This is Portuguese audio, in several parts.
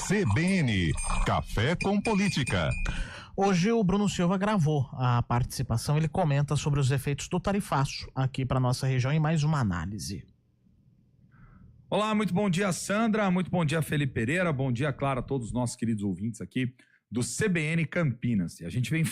CBN, Café com Política. Hoje o Bruno Silva gravou a participação, ele comenta sobre os efeitos do tarifaço aqui para nossa região em mais uma análise. Olá, muito bom dia, Sandra, muito bom dia, Felipe Pereira, bom dia, Clara, a todos os nossos queridos ouvintes aqui do CBN Campinas. E a gente vem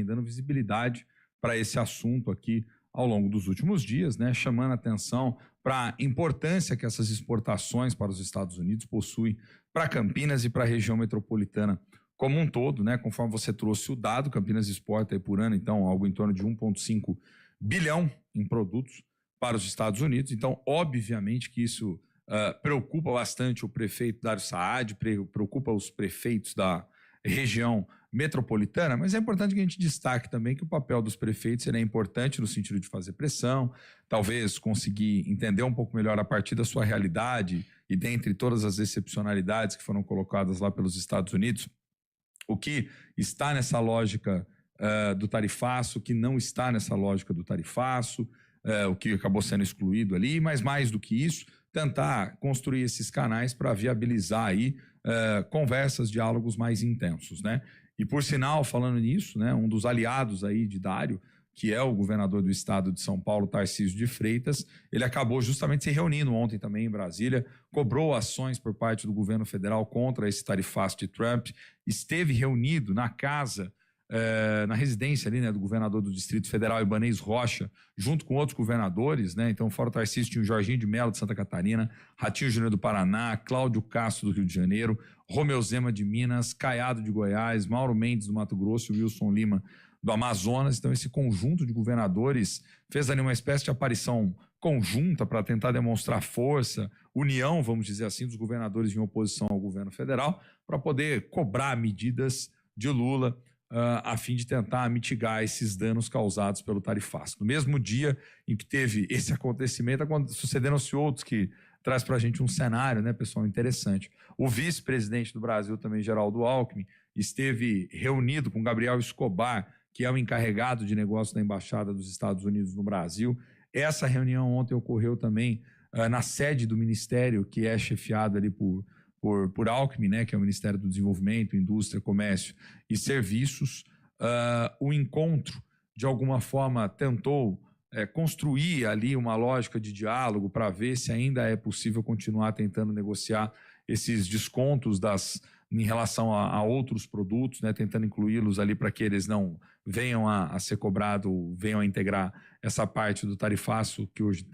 dando visibilidade para esse assunto aqui ao longo dos últimos dias, né, chamando a atenção para a importância que essas exportações para os Estados Unidos possuem para Campinas e para a região metropolitana como um todo, né, conforme você trouxe o dado, Campinas exporta aí por ano, então, algo em torno de 1,5 bilhão em produtos para os Estados Unidos. Então, obviamente que isso preocupa bastante o prefeito Dário Saad, preocupa os prefeitos da região metropolitana, mas é importante que a gente destaque também que o papel dos prefeitos é importante no sentido de fazer pressão, talvez conseguir entender um pouco melhor a partir da sua realidade e dentre todas as excepcionalidades que foram colocadas lá pelos Estados Unidos, o que está nessa lógica do tarifaço, o que não está nessa lógica do tarifaço, o que acabou sendo excluído ali, mas mais do que isso, tentar construir esses canais para viabilizar aí conversas, diálogos mais intensos, né? E por sinal, falando nisso, né, um dos aliados aí de Dário, que é o governador do estado de São Paulo, Tarcísio de Freitas, ele acabou justamente se reunindo ontem também em Brasília, cobrou ações por parte do governo federal contra esse tarifaço de Trump, esteve reunido na casa, na residência ali, né, do governador do Distrito Federal, Ibanez Rocha, junto com outros governadores, né? Então, fora o Tarcísio, tinha o Jorginho de Mello de Santa Catarina, Ratinho Júnior do Paraná, Cláudio Castro do Rio de Janeiro, Romeu Zema de Minas, Caiado de Goiás, Mauro Mendes do Mato Grosso e Wilson Lima do Amazonas. Então, esse conjunto de governadores fez ali uma espécie de aparição conjunta para tentar demonstrar força, união, vamos dizer assim, dos governadores em oposição ao governo federal, para poder cobrar medidas de Lula a fim de tentar mitigar esses danos causados pelo tarifaço. No mesmo dia em que teve esse acontecimento, sucederam-se outros que traz para a gente um cenário, né, pessoal, interessante. O vice-presidente do Brasil também, Geraldo Alckmin, esteve reunido com Gabriel Escobar, que é o encarregado de negócios da Embaixada dos Estados Unidos no Brasil. Essa reunião ontem ocorreu também na sede do Ministério, que é chefiado ali por Alckmin, né, que é o Ministério do Desenvolvimento, Indústria, Comércio e Serviços. O encontro, de alguma forma, tentou construir ali uma lógica de diálogo para ver se ainda é possível continuar tentando negociar esses descontos em relação a outros produtos, né, tentando incluí-los ali para que eles não venham a ser cobrados, venham a integrar essa parte do tarifaço que hoje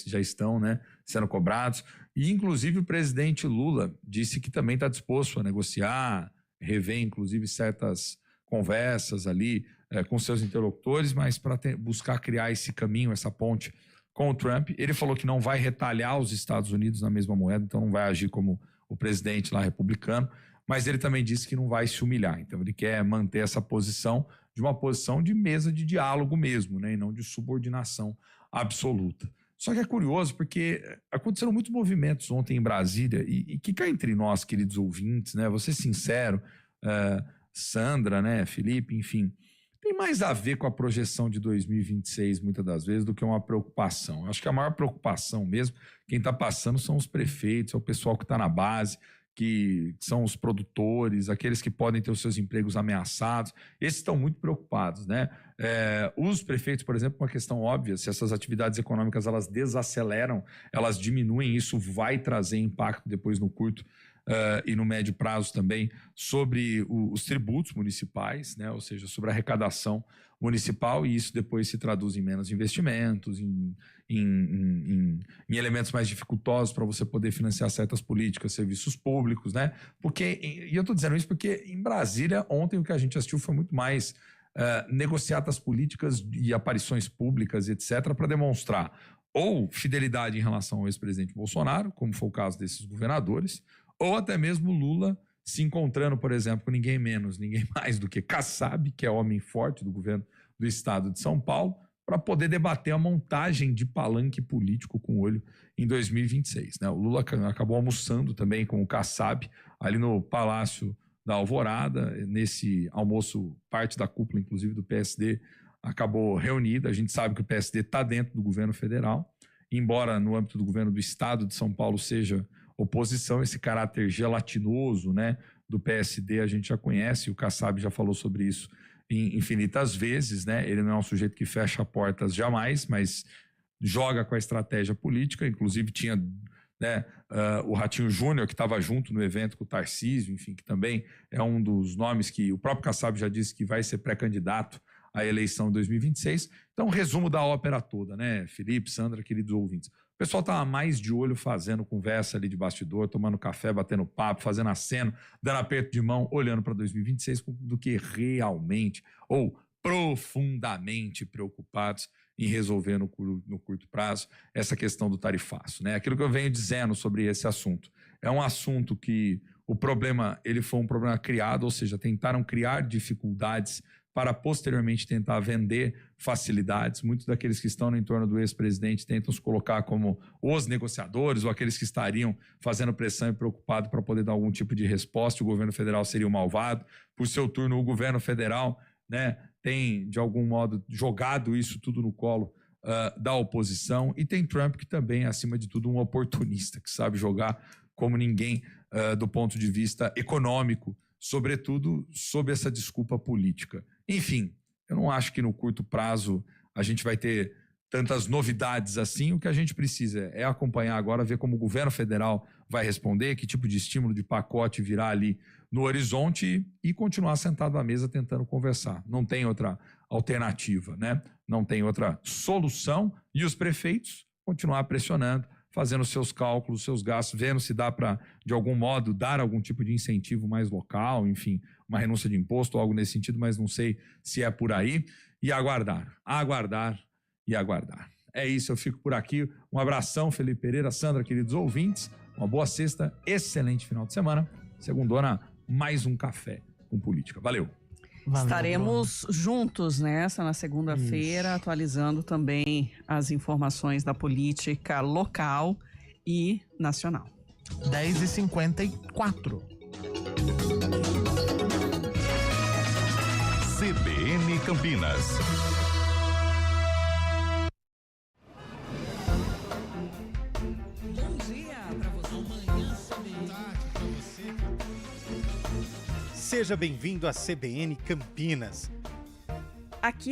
já estão, né, sendo cobrados. E, inclusive, o presidente Lula disse que também está disposto a negociar, rever, inclusive, certas conversas ali com seus interlocutores, mas para buscar criar esse caminho, essa ponte com o Trump. Ele falou que não vai retalhar os Estados Unidos na mesma moeda, então não vai agir como o presidente lá republicano, mas ele também disse que não vai se humilhar. Então ele quer manter essa posição de uma posição de mesa de diálogo mesmo, né, e não de subordinação absoluta. Só que é curioso porque aconteceram muitos movimentos ontem em Brasília e que cá entre nós, queridos ouvintes, né, vou ser sincero, Sandra, né, Felipe, enfim, tem mais a ver com a projeção de 2026, muitas das vezes, do que uma preocupação. Eu acho que a maior preocupação mesmo, quem está passando são os prefeitos, é o pessoal que está na base, que são os produtores, aqueles que podem ter os seus empregos ameaçados. Esses estão muito preocupados, né? Os prefeitos, por exemplo, uma questão óbvia, se essas atividades econômicas elas desaceleram, elas diminuem, isso vai trazer impacto depois no curto e no médio prazo também sobre os tributos municipais, né? Ou seja, sobre a arrecadação municipal, e isso depois se traduz em menos investimentos, em elementos mais dificultosos para você poder financiar certas políticas, serviços públicos, né? E eu estou dizendo isso porque em Brasília ontem o que a gente assistiu foi muito mais negociatas políticas e aparições públicas, etc., para demonstrar ou fidelidade em relação ao ex-presidente Bolsonaro, como foi o caso desses governadores, ou até mesmo Lula se encontrando, por exemplo, com ninguém menos, ninguém mais do que Kassab, que é homem forte do governo do estado de São Paulo, para poder debater a montagem de palanque político com olho em 2026. Né? O Lula acabou almoçando também com o Kassab ali no Palácio da Alvorada. Nesse almoço, parte da cúpula, inclusive do PSD, acabou reunida. A gente sabe que o PSD está dentro do governo federal, embora no âmbito do governo do estado de São Paulo seja oposição, esse caráter gelatinoso, né, do PSD a gente já conhece, o Kassab já falou sobre isso infinitas vezes, né? Ele não é um sujeito que fecha portas jamais, mas joga com a estratégia política, inclusive tinha, né, o Ratinho Júnior, que estava junto no evento com o Tarcísio, enfim, que também é um dos nomes que o próprio Kassab já disse que vai ser pré-candidato à eleição de 2026. Então, resumo da ópera toda, né, Felipe, Sandra, queridos ouvintes. O pessoal estava mais de olho fazendo conversa ali de bastidor, tomando café, batendo papo, fazendo aceno, dando aperto de mão, olhando para 2026 do que realmente ou profundamente preocupados em resolver no curto prazo essa questão do tarifaço, né? Aquilo que eu venho dizendo sobre esse assunto. É um assunto que o problema, ele foi um problema criado, ou seja, tentaram criar dificuldades para posteriormente tentar vender facilidades. Muitos daqueles que estão no entorno do ex-presidente tentam se colocar como os negociadores ou aqueles que estariam fazendo pressão e preocupados para poder dar algum tipo de resposta. O governo federal seria o malvado. Por seu turno, o governo federal, né, tem, de algum modo, jogado isso tudo no colo da oposição. E tem Trump, que também é, acima de tudo, um oportunista, que sabe jogar como ninguém do ponto de vista econômico, sobretudo sob essa desculpa política. Enfim, eu não acho que no curto prazo a gente vai ter tantas novidades assim. O que a gente precisa é acompanhar agora, ver como o governo federal vai responder, que tipo de estímulo de pacote virá ali no horizonte e continuar sentado à mesa tentando conversar. Não tem outra alternativa, né? Não tem outra solução. E os prefeitos continuar pressionando, fazendo seus cálculos, seus gastos, vendo se dá para, de algum modo, dar algum tipo de incentivo mais local, enfim, uma renúncia de imposto ou algo nesse sentido, mas não sei se é por aí. E aguardar e aguardar. É isso, eu fico por aqui. Um abração, Felipe Pereira, Sandra, queridos ouvintes. Uma boa sexta, excelente final de semana. Segundona, mais um café com política. Valeu. Estaremos juntos nessa na segunda-feira, atualizando também as informações da política local e nacional. 10h54. CBN Campinas. Bom dia para você. Seja bem-vindo à CBN Campinas. Aqui